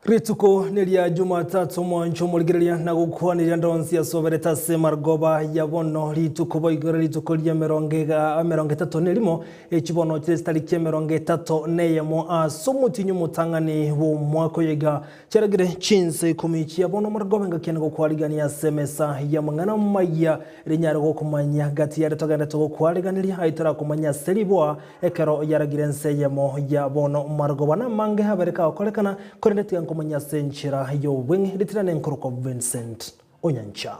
Rituko nilia Jumatatu mwancho muligirelia na gukwanirira ndonsi ya sobereta semargoba ya bono rituko boigora rituko lya meronge tatu nilimo echibono tariki ya meronge tatu neyemo asumutinyu mutangani wo mwako yega Amayia Chinsa Ikomi ya bono margoba ngakena gukwarigania semesa ya mangana Amayia rinyara gokumanya gati ya toganda to gukwarigania haitara kumanya seribwa ekero yaragirense yemo ya bono margoba na mange habereka okolekana korendeti kumanya senchira yo wing litirane nkuruko Vincent Onyancha.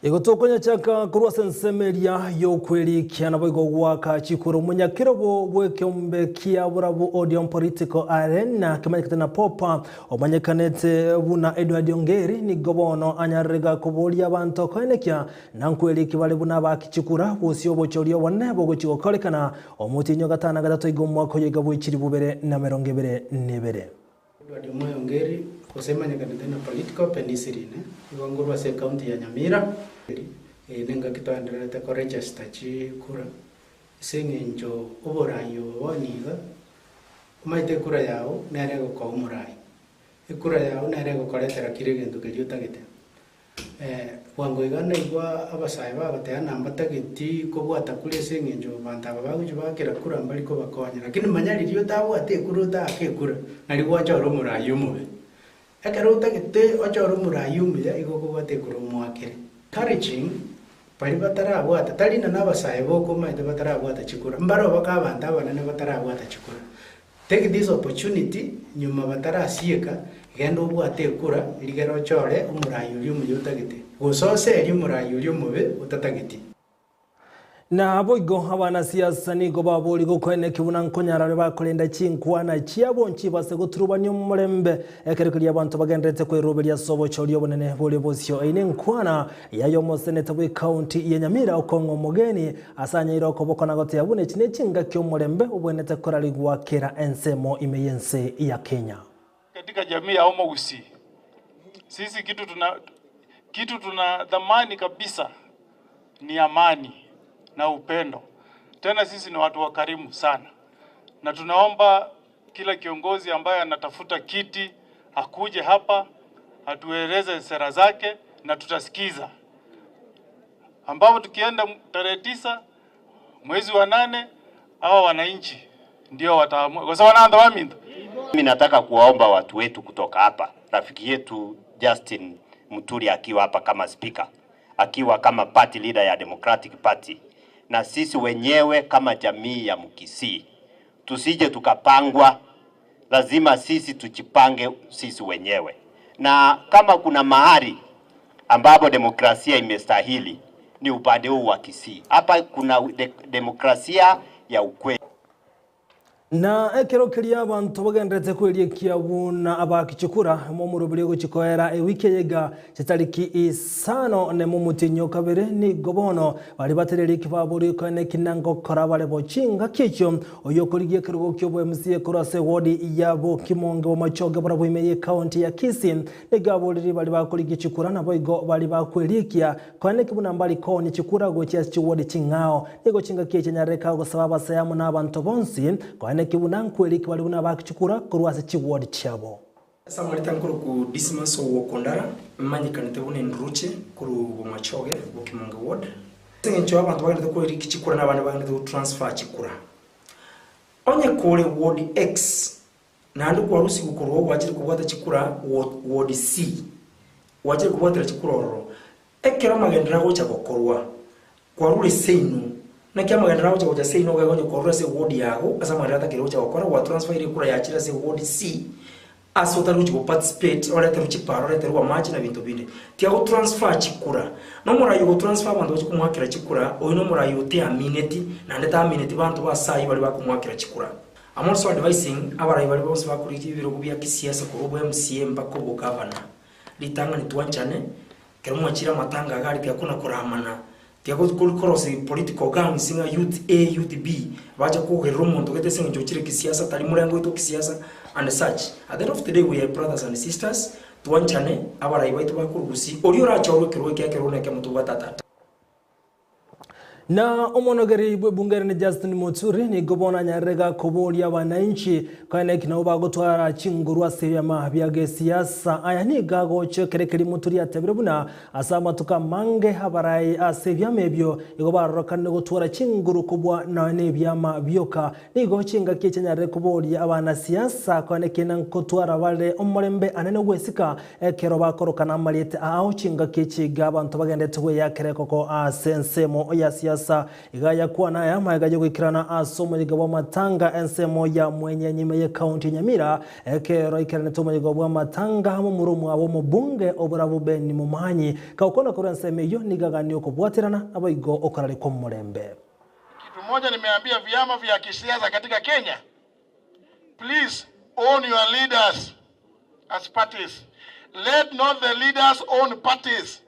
Igotokonya chaka kurwa sensemeria yo kweli kiana boigo waka chikuru munyakirobo bwekombe kia burabu audio political arena kamanyikata na popa omanyekanete buna Edward Ongeri ni gobono anyarega kubolia abantu koenekia nankweli kibale buna bakichikura busio bochorio wanebo gochigokolekana omutinyo gatana gatatu igomwako yega bwikiri bubere na meronge bere nebere. Amayia Ongeri kusema nyakanete na political penicillin igongurwa se county ya Nyamira nenga kitwanderete ko register chi kura sengenjo oborayo woniga umaite kura yao nerego ko umurai ikura yao nerego koletera kirigendo kiriutagete wango igana igwa abasai bagatena ambatagiti ko bwata kuri sengenjo banda babagujo bakira kura mbali ko bakonya lakini manyaririo tawo ate kuruta akekura nari gwacha ro murai umube akaruta gete ochoro murai umube igoko bate kuro mwakire encouraging pali batara bwata talina nabasai boko maite batara bwata chikura mbaro bakabanda banane batara bwata chikura take this opportunity nyuma batara sieka gendo bwate kura ligero chore umurai uri umuyutagite gusose eri umurai uri umube utatagiti na boigo abana siasa ni goba boli gokwene kibuna nkonyara bakolenda chinkwana chiabo nchibase guturubanya umurembe ekerekuri abantu bagendetse kweroberia sobo chori obonene boli bosio ine nkwana yayo moseneta we county ya Nyamira okongo mugeni asanya iroko bokona gote yabune chine chinga kyo umurembe obonete korali gwakera ensemo imeyense ya Kenya katika jamii ya Omogusi. Sisi kitu tuna dhamani kabisa ni amani na upendo. Tena sisi ni watu wakarimu sana. Na tunaomba kila kiongozi ambaye anatafuta kiti akuje hapa atueleze sera zake na tutasikiza. Ambapo tukienda tarehe 9 mwezi wa 8 hawa wananchi ndio wataamua. Kwa sababu wanaanza waminda. Mimi nataka kuwaomba watu wetu kutoka hapa. Rafiki yetu Justin Muturi akiwa hapa kama speaker, akiwa kama party leader ya Democratic Party. Na sisi wenyewe kama jamii ya Mkisii tusije tukapangwa, lazima sisi tujipange sisi wenyewe. Na kama kuna mahali ambapo demokrasia imestahili ni upande huu wa Kisii. Hapa kuna demokrasia ya ukweli. Na ekero kiria abantu bagendetse kwerie kiabuna abakichukura mu murubiri guchikoera wiki yega chitariki 5 ne mu mutinyo kabere ni gobono bali batereri kibaburi kone kinango kora bale bochinga kicho oyo kurigie kirugo kyo bwe MCA kurase wodi yabo kimonge wo machoge bara bwimeye county ya Kisii ne gaburiri bali bakurigi chikura na boigo bali bakwerikia kone kibuna mbali koni chikura go chia chiwodi chingao ego chinga kiche nyareka go sababa sayamu na abantu bonsi kone kibuna kweli kibali buna bakichukura kurwase chiwodi chabo Samarita nkuru ku Dismas Wokondara manyikanite bune nruche kuru bumachoge bukimonge ward sencho abantu bagenda ko iri kichikura nabandi bagenda ko transfer chikura onye kore ward X na andu kwa rusi gukorwo wajire kubwata chikura ward C wajire kubwata chikura roro ekera magendera gocha gokorwa kwa rure seinu na kia magendera gocha seinu gagonye korwa se ward yago asa magendera kire gocha gokora wa transfer ile kura yachira se ward C asota ruchi go participate ora teru chiparo ora teru match na bintu bine tiago transfer chikura no murayo go transfer bantu bachi kumwakira chikura oyino murayo te amineti na ndeta amineti bantu basayi bali bakumwakira chikura. I'm also advising abarayi bali bose bakuriki ibiro kubya kisiasa ku robo MCA mpako bo governor litanga ni tuanchane kero mwachira matanga gari pya kuna kuramana tiago kuri political gang singa youth A youth B baje ko gero muntu gete singa jochire kisiasa tali murengo ito kisiasa and such. At the end of the day, we are brothers and sisters. Tuanchane abarayi baitu bakurugusi oriora choro kero kero na kemutu batata. Na omonogeri bungere ni Justin Muturi ni gobona nyarega kubolia wananchi kana kina ubagotwara chingurwa seyama byage siasa aya ni gago chekerekeri Muturi atebrebuna asama tuka mange habarai asevyame byo igobaroka no gotwara chinguru kubwa na ne byama byoka ni go chinga kechanyare kubolia abana siasa kana kina nkotwara wale omorembe anene wesika ekero bakoroka na malete aho chinga kechiga abantu bagende tuwe yakerekoko asensemo ya siasa igaya kuwa na ya magaje gwikirana asomo ligabo matanga ensemo ya mwenye nyime ya county Nyamira ekero ikirane tomo ligabo matanga hamo murumu abo mubunge oburabu ben mumanyi kaukona kurenseme yo nigaganyo kubwatirana abayigo okarali ko murembe. Kitu moja nimeambia vyama vya kisiasa katika Kenya, please own your leaders as parties. Let not the leaders own parties.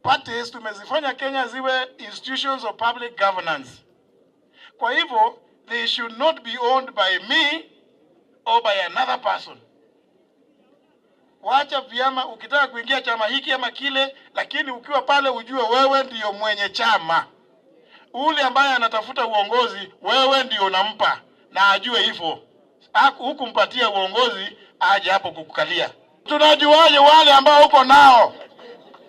Parties tumezifanya Kenya ziwe institutions of public governance. Kwa hivyo, they should not be owned by me or by another person. Wacha vyama, ukitaka kuingia chama hiki ama kile, lakini ukiwa pale ujue wewe ndiyo mwenye chama. Ule ambaye anatafuta uongozi, wewe ndiyo unampa na ajue hivyo. Hukumpatia uongozi, aje hapo kukukalia. Tunajuaje wale ambao uko nao?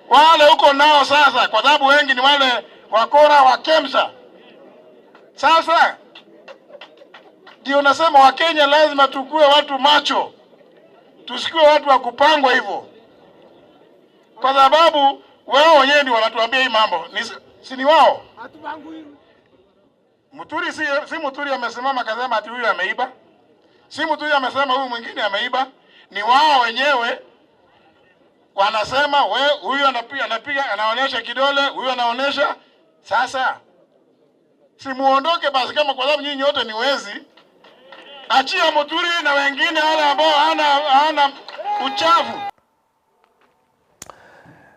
Wale uko nao sasa, kwa sababu wengi ni wale wakora wa Kemsa. Sasa ndio nasema wa Kenya lazima tukue watu macho, tusikue watu wa kupangwa hivyo, kwa sababu wao wenyewe ndio wanatuambia hii mambo. Si ni wao? Muturi si Muturi amesimama akasema ati huyu ameiba. Si Muturi amesema huyu mwingine ameiba. Ni wao wenyewe wanasema huyu anapiga anaonesha kidole, huyu anaonesha. Sasa si muondoke basi, kama kwa sababu nyinyi wote ni wezi. Achia Muturi na wengine wale ambao hana uchafu.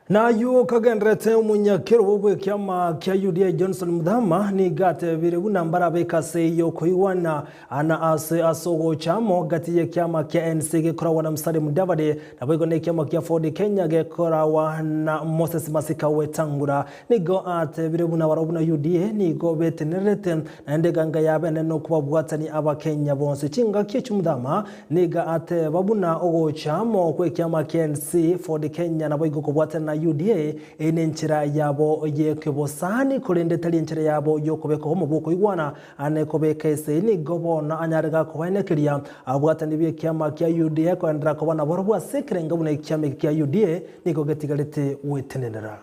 Na yu kagendrete umunyakero bobwe kyama kya UDA Johnson Mudhama ni gate birebuna mbarabe kase yo koiwana ana ase asogo chamo gati ye kyama kya NC gekora wana msare Mudavade na bwego ne kyama kya Ford Kenya gekora wana Moses Masika Wetangura nigo ate birebuna warobuna UDA nigo betenerete na ndeganga yabene no kubabwatani aba Kenya bonse chinga kyechu Mudhama niga ate babuna ogo chamo kwe kyama kya NC Ford Kenya na bwego kubwatana UDA enenchira yabo yekebosani kolende tali enchira yabo yokobeka ho muboko igwana anekobeka ese ni gobona anyarega kubanekeria abwatani bye kyama kya UDA ko andra ko bana borwa sekrenga bune kyama kya UDA niko getigalete wetenenera.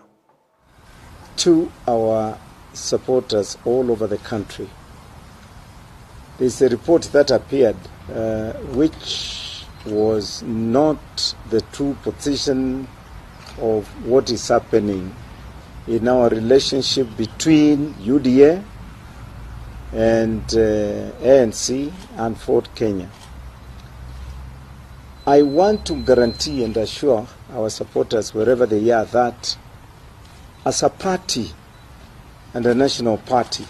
To our supporters all over the country, there's a report that appeared which was not the true position of what is happening in our relationship between UDA and ANC and Ford Kenya. I want to guarantee and assure our supporters wherever they are that as a party and a national party,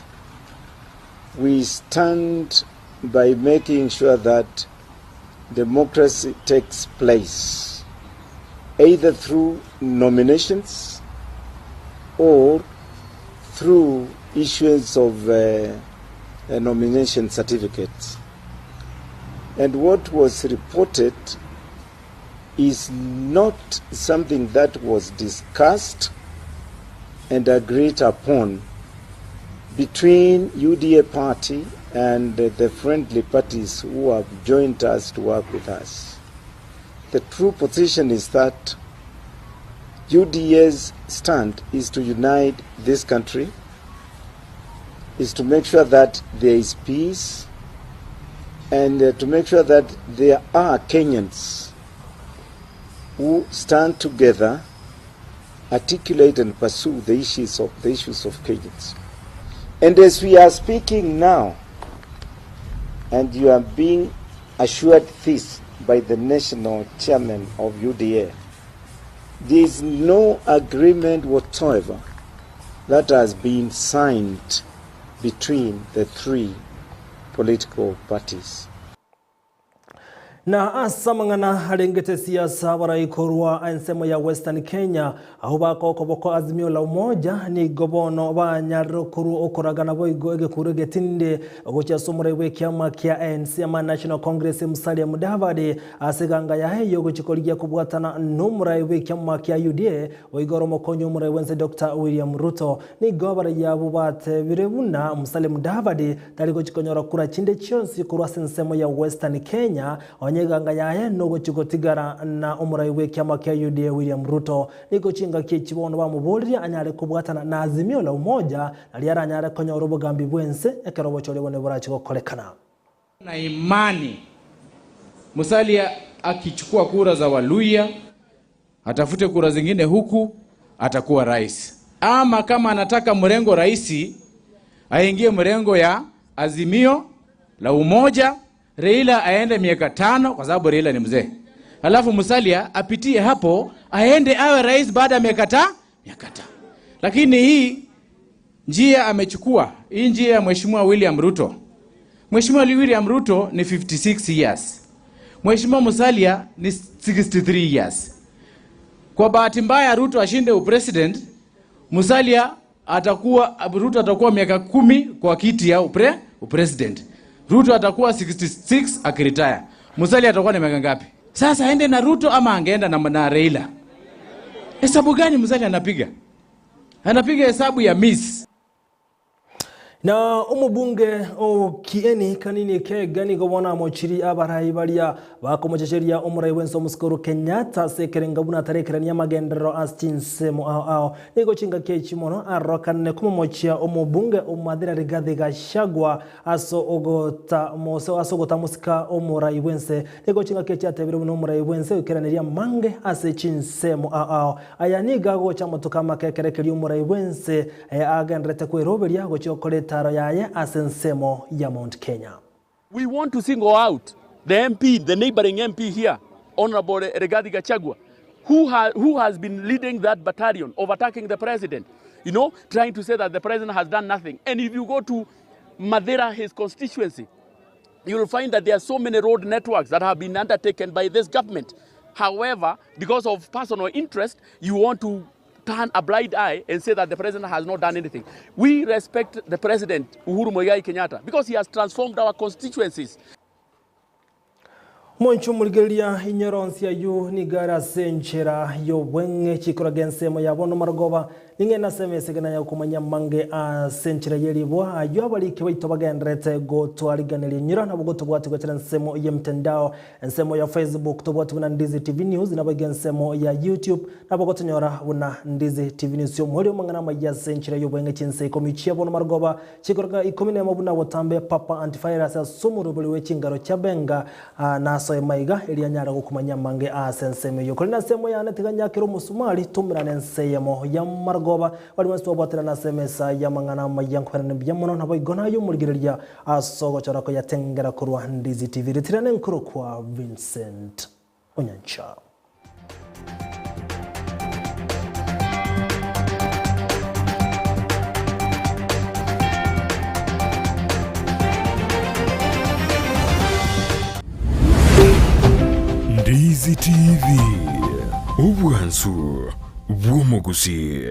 we stand by making sure that democracy takes place, either through nominations or through issuance of nomination certificates. And what was reported is not something that was discussed and agreed upon between UDA party and the friendly parties who have joined us to work with us. The true position is that UDA's stand is to unite this country, is to make sure that there is peace, and to make sure that there are Kenyans who stand together, articulate and pursue the issues of Kenyans. And as we are speaking now, and you are being assured this by the national chairman of UDA, there is no agreement whatsoever that has been signed between the three political parties. Na asamangana harengete siasa baraikorwa ensemo ya Western Kenya aho bakoko azimio la umoja ni gobono ba nyarukuru okoragana boigo egekuru tinde ogocha somore we kiama kia ANC ama National Congress Musalia Mudavadi asiganga ya heyo gochikoligia kubwatana numura we kiama kia UDA oigoro mokonyo umura wense Dr. William Ruto ni gobara ya bubate birebuna Musalia Mudavadi tali gochikonyora kura chinde chionsi kurwa ensemo ya Western Kenya nyeganga yaye nogo chikotigara na umurai we kiama kia UDA William Ruto niko chinga kichibono bamubolira anyare kubwatana na azimio la umoja aliara anyare konya urobogambi bwense ekerobo cholebone burachi gokolekana na imani Musalia akichukua kura za Waluya atafute kura zingine huku atakuwa rais, ama kama anataka mrengo raisi aingie mrengo ya azimio la umoja. Raila aende miaka 5 kwa sababu Raila ni mzee. Alafu Musalia apitie hapo aende awe rais baada ya miaka 5. Lakini hii njia amechukua, hii njia ya Mheshimiwa William Ruto. Mheshimiwa William Ruto ni 56 years. Mheshimiwa Musalia ni 63 years. Kwa bahati mbaya Ruto ashinde upresident, Ruto atakuwa miaka 10 kwa kiti ya upresident. Ruto atakuwa 66 akiretire. Musalia atakuwa na miaka ngapi? Sasa aende na Ruto ama angeenda na Raila? Hesabu gani Musalia anapiga? Anapiga hesabu ya miss. Na umubunge Kieni kanini ke gani gobona mochiri abarayi balia bakomochecheria umurai wenso muskuru Kenyatta sekerengabuna tarekerania magendero astinsemo ao nigo chinga kechimono arokane kumochia umubunge umadira Rigathi Gachagua asogota musika umurai wense nigo chinga kechia tebiro umurai wense ukeraniria mange asechinsemo ao ayaniga go chamotoka makekerekeri umurai wense agendrete kweroberia go chokoleta asensemo ya Mount Kenya. We want to single out the MP, the neighboring MP here, Honorable Rigathi Gachagua, who has been leading that battalion of attacking the president, trying to say that the president has done nothing. And if you go to Madeira, his constituency, you will find that there are so many road networks that have been undertaken by this government. However, because of personal interest, you want to turn a blind eye and say that the president has not done anything. We respect the president, Uhuru Muigai Kenyatta, because he has transformed our constituencies. Moncho mulgelia inyoronsia yu nigara senchera yo wenge chikuragense ya bono margoba ninge nasemese gana ya kumanya mange a senchera yelibo ayo abalike baito bagendrete go twaliganele nyira na bugo tobwati gwetera nsemo ya mtandao nsemo ya Facebook tobwati na Ndizi TV News na bagensemo ya YouTube na bugo tonyora una Ndizi TV News yo muri mangana ya senchera yo wenge Chinsa Ikomi chia bono margoba chikuraga Ikomi ne mabuna watambe papa antivirus ya sumuru buliwe chingaro chabenga na maiga elianyara gukumanya mange asenseme yo kolina semo ya natiganya kiro musumali tumirane nseyemo ya margoba wali wasu batira na semesa ya mangana mayangu perane byamono nabo igona yo murgireria asogo charako ya tengera kurwa Ndizi TV ritirane nkuru kwa Vincent Onyancha. Ndizi TV, ubwansu bw'omugusi.